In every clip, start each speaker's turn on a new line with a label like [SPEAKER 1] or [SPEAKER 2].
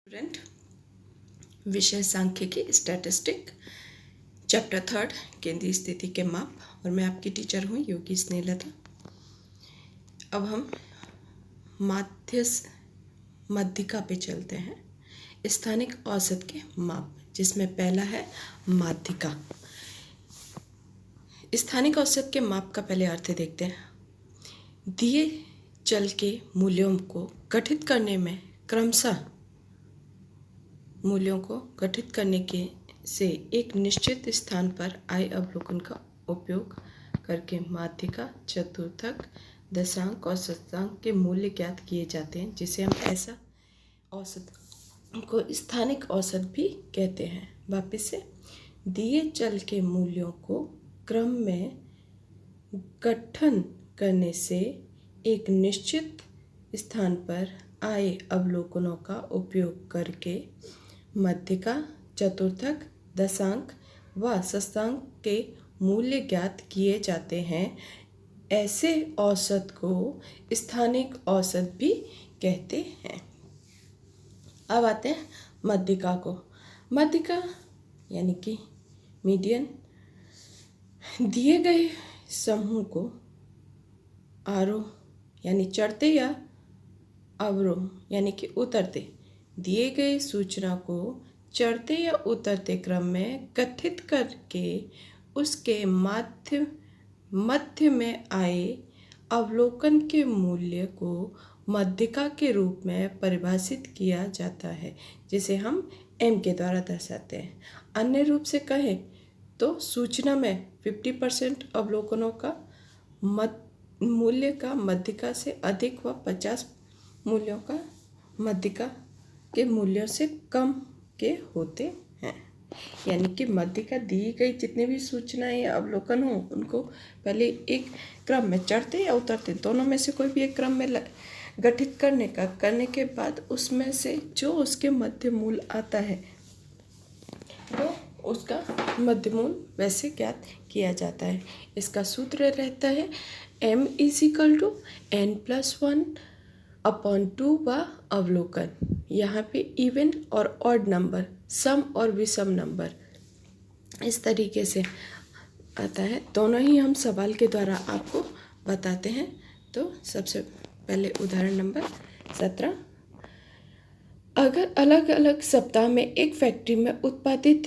[SPEAKER 1] Student, विषय सांख्यिकी statistic, chapter 3 केंद्रीय स्थिति के माप। और मैं आपकी टीचर हूँ योगी स्नेहलता। अब हम माध्यिका पे चलते हैं, स्थानिक औसत के माप, जिसमें पहला है माध्यिका। स्थानिक औसत के माप का पहले अर्थ देखते हैं। दिए चल के मूल्यों को गठित करने में क्रमशः मूल्यों को गठित करने के से एक निश्चित स्थान पर आय अवलोकन का उपयोग करके माध्यिका, चतुर्थक, दशांक और शतांक के मूल्य ज्ञात किए जाते हैं, जिसे हम ऐसा औसत को स्थानिक औसत भी कहते हैं। वापस से, दिए चल के मूल्यों को क्रम में गठन करने से एक निश्चित स्थान पर आए अवलोकनों का उपयोग करके माध्यिका, चतुर्थक, दशांक व शतांक के मूल्य ज्ञात किए जाते हैं। ऐसे औसत को स्थानिक औसत भी कहते हैं। अब आते हैं माध्यिका को। माध्यिका यानी कि मीडियन, दिए गए समूह को आरोह यानी चढ़ते या अवरोह यानी कि उतरते, दिए गए सूचना को चढ़ते या उतरते क्रम में गठित करके उसके मध्य में आए अवलोकन के मूल्य को माध्यिका के रूप में परिभाषित किया जाता है, जिसे हम m के द्वारा दर्शाते हैं। अन्य रूप से कहें तो सूचना में 50% अवलोकनों का मूल्य का माध्यिका से अधिक व 50 मूल्यों का माध्यिका के मूल्यों से कम के होते हैं। यानी कि माध्यिका दी गई जितनी भी सूचनाएं या अवलोकन हो, उनको पहले एक क्रम में चढ़ते या उतरते दोनों में से कोई भी एक क्रम में गठित करने के बाद उसमें से जो उसके मध्य मूल आता है तो उसका मध्य मूल वैसे ज्ञात किया जाता है। इसका सूत्र रहता है m = n+1/2 व अवलोकन। यहाँ पे इवन और ऑड नंबर, सम और विषम नंबर इस तरीके से आता है। दोनों ही हम सवाल के द्वारा आपको बताते हैं। तो सबसे पहले उदाहरण नंबर 17। अगर अलग अलग सप्ताह में एक फैक्ट्री में उत्पादित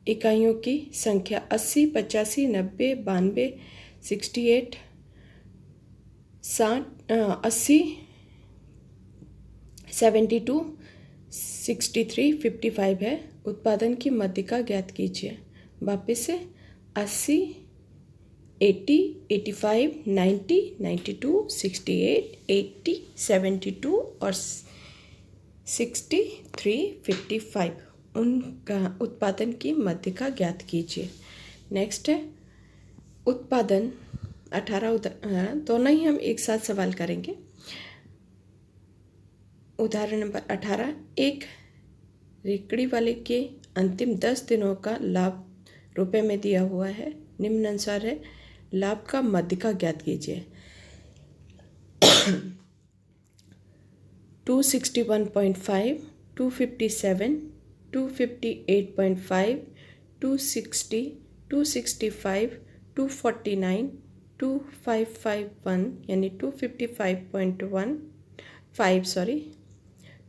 [SPEAKER 1] इकाइयों की संख्या 80, 85, 90, 92, 68, 80, 72, 63, 55 है, उत्पादन की माध्यिका ज्ञात कीजिए। वापस से 80, 80, 85, 90, 92, 68, 80, 72 और 63, 55 उनका उत्पादन की माध्यिका ज्ञात कीजिए। नेक्स्ट है उत्पादन 18 दोनों ही हम एक साथ सवाल करेंगे। उदाहरण नंबर 18, एक रेकड़ी वाले के अंतिम 10 दिनों का लाभ रुपए में दिया हुआ है, निम्नानुसार है। लाभ का माध्यिका ज्ञात कीजिए। 261.5, 257, 258.5, 260, 265, 249, 2551 यानी 255.15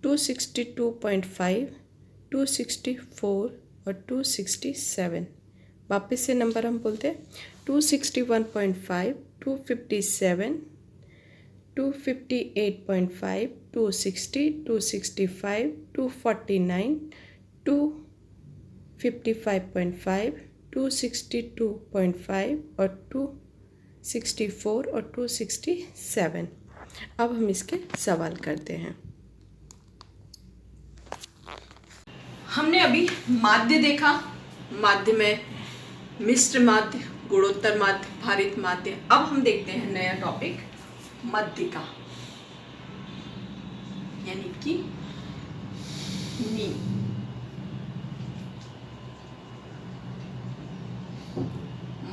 [SPEAKER 1] 262.5, 264 और 267। वापस से नंबर हम बोलते हैं 261.5, 257, 258.5, 260, 265, 249, 255.5, 262.5 और 264 और 267। अब हम इसके सवाल करते हैं। हमने अभी माध्य देखा, माध्य में मिश्र माध्य, गुणोत्तर माध्य, भारित माध्य। अब हम देखते हैं नया टॉपिक माध्यिका यानी कि मीन।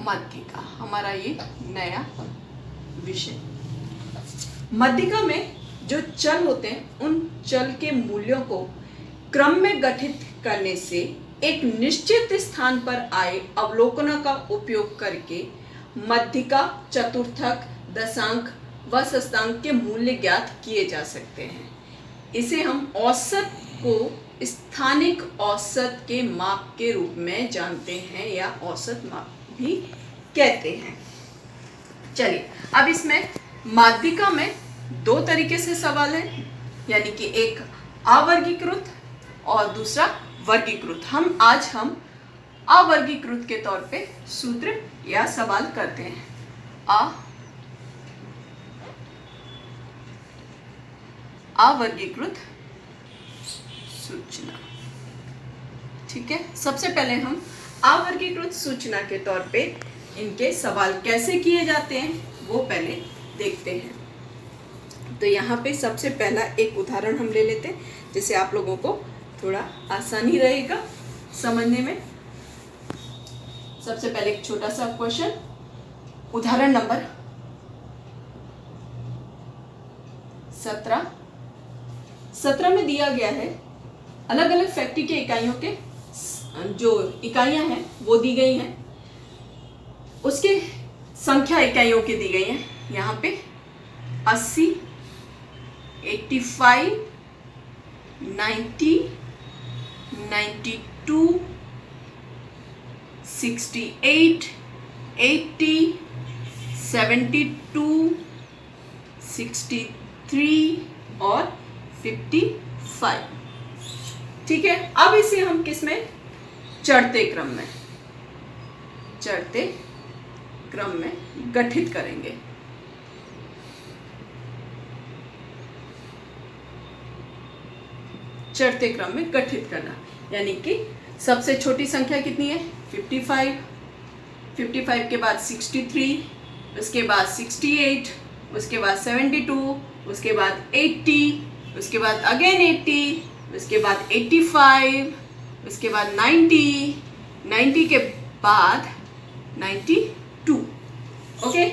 [SPEAKER 1] माध्यिका हमारा ये नया विषय। माध्यिका में जो चल होते हैं उन चल के मूल्यों को क्रम में गठित करने से एक निश्चित स्थान पर आए अवलोकनों का उपयोग करके मध्यिका, चतुर्थक, दशांक व षष्ठांक के मूल्य ज्ञात किए जा सकते हैं। इसे हम औसत को स्थानिक औसत के माप के रूप में जानते हैं या औसत माप भी कहते हैं। चलिए, अब इसमें माध्यिका में दो तरीके से सवाल है, यानी कि एक अवर्गीकृत और दूसरा वर्गीकृत। आज हम अवर्गीकृत के तौर पे सूत्र या सवाल करते हैं। अवर्गीकृत सूचना। ठीक है, सबसे पहले हम अवर्गीकृत सूचना के तौर पे इनके सवाल कैसे किए जाते हैं वो पहले देखते हैं। तो यहाँ पे सबसे पहला एक उदाहरण हम ले लेते हैं, जिससे आप लोगों को थोड़ा आसानी रहेगा समझने में। सबसे पहले एक छोटा सा क्वेश्चन, उदाहरण नंबर 17 में दिया गया है। अलग अलग फैक्ट्री के इकाइयों के जो इकाइयां हैं वो दी गई हैं, उसके संख्या इकाइयों की दी गई है। यहाँ पे 80, 85, 90, 92, 68, 80, 72, 63 और 55। ठीक है, अब इसे हम किस में, चढ़ते क्रम में गठित करेंगे। चढ़ते क्रम में गठित करना, यानी कि सबसे छोटी संख्या कितनी है, 55, 55 के बाद 63, उसके बाद 68, उसके बाद 72, उसके बाद 80, उसके बाद अगेन 80, उसके बाद 85, उसके बाद 90, 90 के बाद 92। ओके,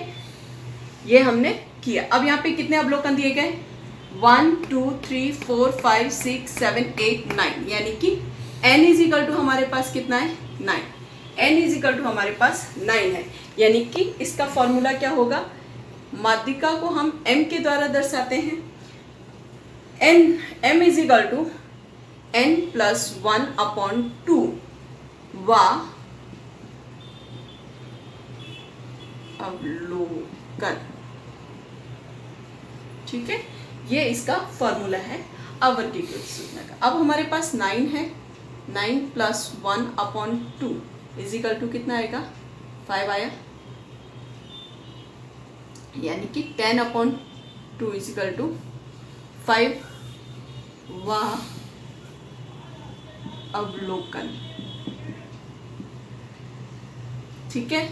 [SPEAKER 1] ये हमने किया। अब यहाँ पे कितने अवलोकन दिए गए, 1 2 3 4 5 6 7 8 9, यानी कि n इज इक्वल टू हमारे पास कितना है, 9। n इज इक्वल टू हमारे पास 9 है, यानी कि इसका फॉर्मूला क्या होगा, माध्यिका को हम m के द्वारा दर्शाते हैं। m is equal to n plus 1/2 व अवलोकन। ठीक है, ये इसका फॉर्मूला है अवर्गीकृत सूचना का। अब हमारे पास 9 है, 9 प्लस 1/2 इज इक्वल टू कितना आएगा, 5 आया, यानी कि 10/2 इज इक्वल टू 5 व अवलोकन। ठीक है,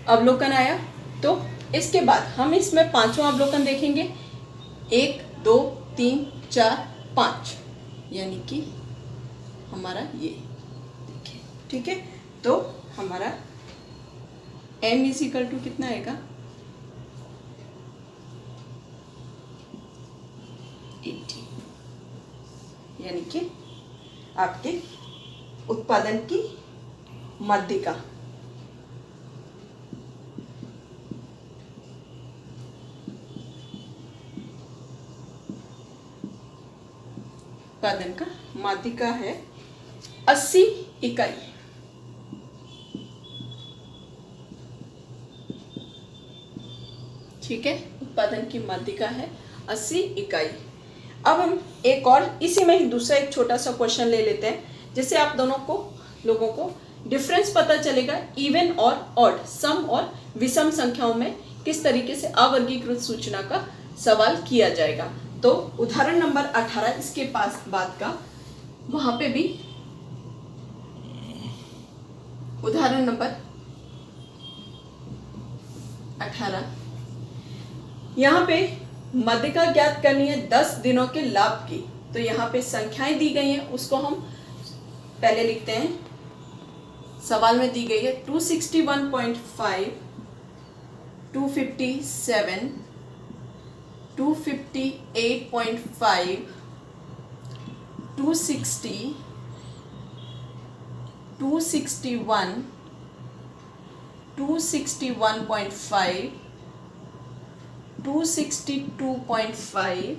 [SPEAKER 1] अवलोकन आया। तो इसके बाद हम इसमें पांचवा अवलोकन देखेंगे, 1 2 3 4 5, यानी कि हमारा ये देखिए। ठीक है, तो हमारा m इज इक्वल टू कितना आएगा, 80, यानी कि आपके उत्पादन की माध्यिका। उत्पादन का माध्यिका है 80 इकाई। ठीक है, उत्पादन की माध्यिका है 80 इकाई। अब हम एक और इसी में ही दूसरा एक छोटा सा क्वेश्चन ले लेते हैं, जिससे आप लोगों को डिफरेंस पता चलेगा इवन और ऑड, सम और विषम संख्याओं में किस तरीके से अवर्गीकृत सूचना का सवाल किया जाएगा। तो उदाहरण नंबर 18 इसके पास बाद का, वहां पे भी उदाहरण नंबर 18, यहाँ पे माध्यिका ज्ञात करनी है 10 दिनों के लाभ की। तो यहाँ पे संख्याएं दी गई हैं, उसको हम पहले लिखते हैं। सवाल में दी गई है 261.5, 257, 258.5, 260, 261, 261.5, 262.5,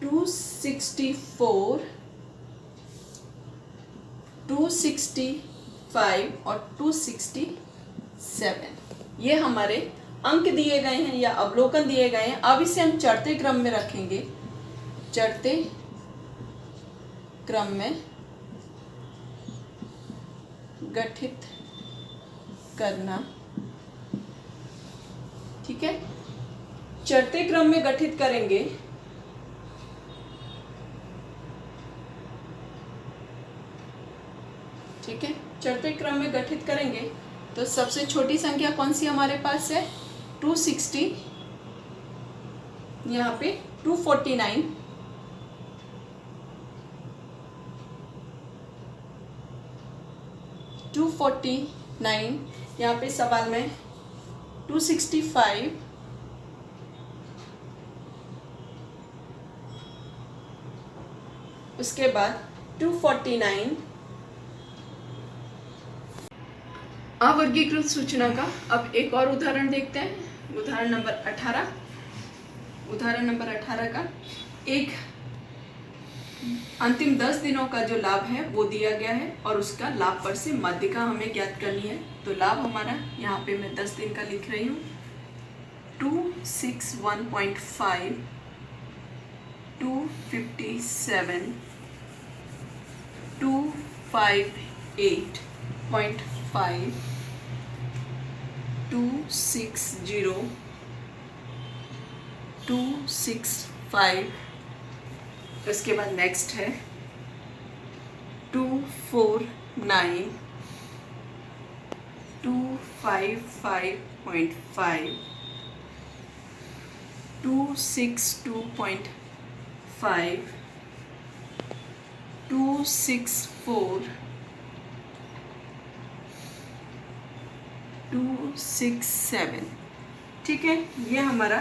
[SPEAKER 1] 264, 265 और 267, ये हमारे अंक दिए गए हैं या अवलोकन दिए गए हैं। अब इसे हम चढ़ते क्रम में रखेंगे। चढ़ते क्रम में गठित करना, ठीक है। चढ़ते क्रम में गठित करेंगे ठीक है, चढ़ते क्रम में गठित करेंगे तो सबसे छोटी संख्या कौन सी हमारे पास है? 260, यहाँ पे 249, 249, यहाँ पे सवाल में 265, उसके बाद 249। अवर्गीकृत सूचना का अब एक और उदाहरण देखते हैं। उदाहरण नंबर 18। उदाहरण नंबर 18 का एक अंतिम 10 दिनों का जो लाभ है वो दिया गया है और उसका लाभ पर से माध्यिका हमें ज्ञात करनी है। तो लाभ हमारा यहाँ पे मैं 10 दिन का लिख रही हूँ, 261.5, 257, 258.5, 260, 265, उसके बाद नेक्स्ट है 249, 255.5, 262.5, 264, 267, ठीक है। ये हमारा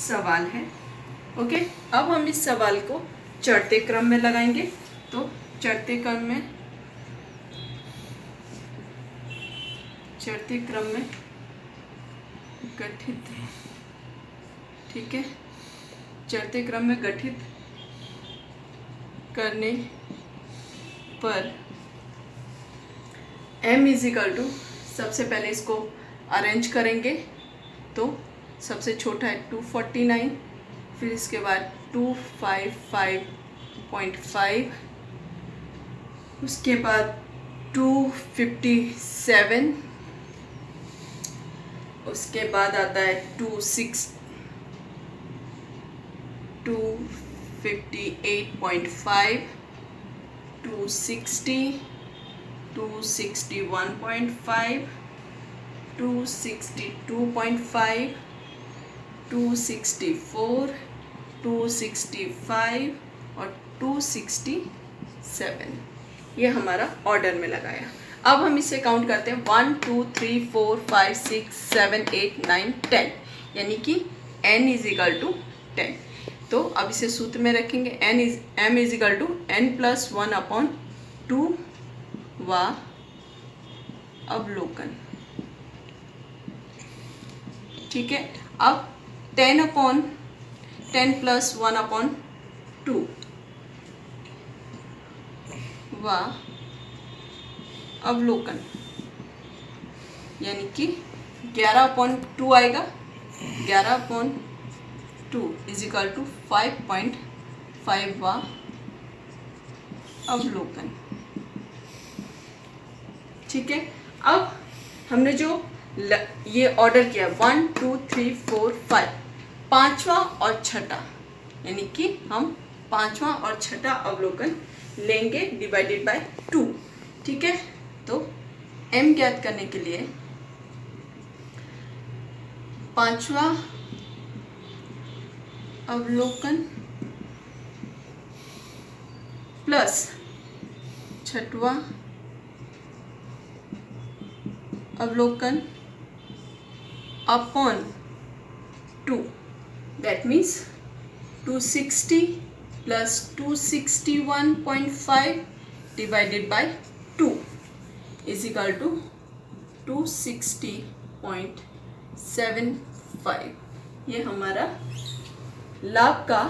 [SPEAKER 1] सवाल है। ओके, अब हम इस सवाल को चढ़ते क्रम में लगाएंगे। तो चढ़ते क्रम में गठित, ठीक है, चढ़ते क्रम में गठित करने पर m इजिकल टू, सबसे पहले इसको अरेंज करेंगे तो सबसे छोटा है 249, फिर इसके बाद 255.5, उसके बाद 257, उसके बाद आता है 258.5, 260, 261.5, 262.5, 264, 265 और 267, ये हमारा ऑर्डर में लगाया। अब हम इसे काउंट करते हैं 1 2 3 4 5 6 7 8 9 10, यानी कि n इजिकल टू 10। तो अब इसे सूत्र में रखेंगे, m इजिकल टू n+1/2 व अवलोकन, ठीक है। अब 10/10+1/2 व अवलोकन, यानी कि 11/2 आएगा। 11/2 इजिकल टू 5.5 व अवलोकन, ठीक है। अब हमने जो ये ऑर्डर किया 1 2 3 4 5, पांचवा और छठा, यानी कि हम पांचवा और छठा अवलोकन लेंगे डिवाइडेड बाय 2, ठीक है। तो m ज्ञात करने के लिए पांचवा अवलोकन प्लस छठवा अवलोकन upon 2, that means 260 plus 261.5 divided by 2 is equal to 260.75। ये हमारा लाभ का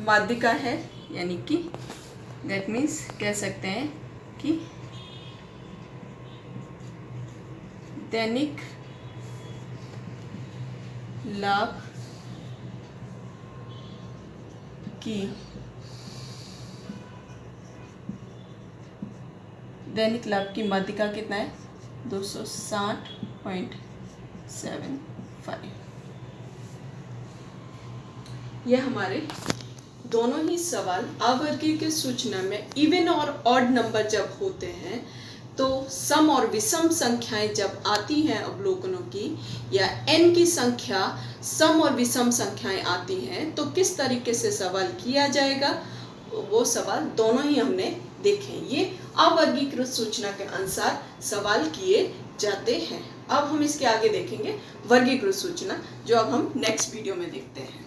[SPEAKER 1] माध्यिका है, यानी कि दैट मीन्स कह सकते हैं कि दैनिक लाभ की माध्यिका कितना है 260.75। यह हमारे दोनों ही सवाल अवर्गीकृत सूचना में इवन और ऑड नंबर जब होते हैं तो सम और विषम संख्याएं जब आती हैं अवलोकनों की, या n की संख्या सम और विषम संख्याएं आती हैं तो किस तरीके से सवाल किया जाएगा, वो सवाल दोनों ही हमने देखे। ये अवर्गीकृत सूचना के अनुसार सवाल किए जाते हैं। अब हम इसके आगे देखेंगे वर्गीकृत सूचना, जो अब हम नेक्स्ट वीडियो में देखते हैं।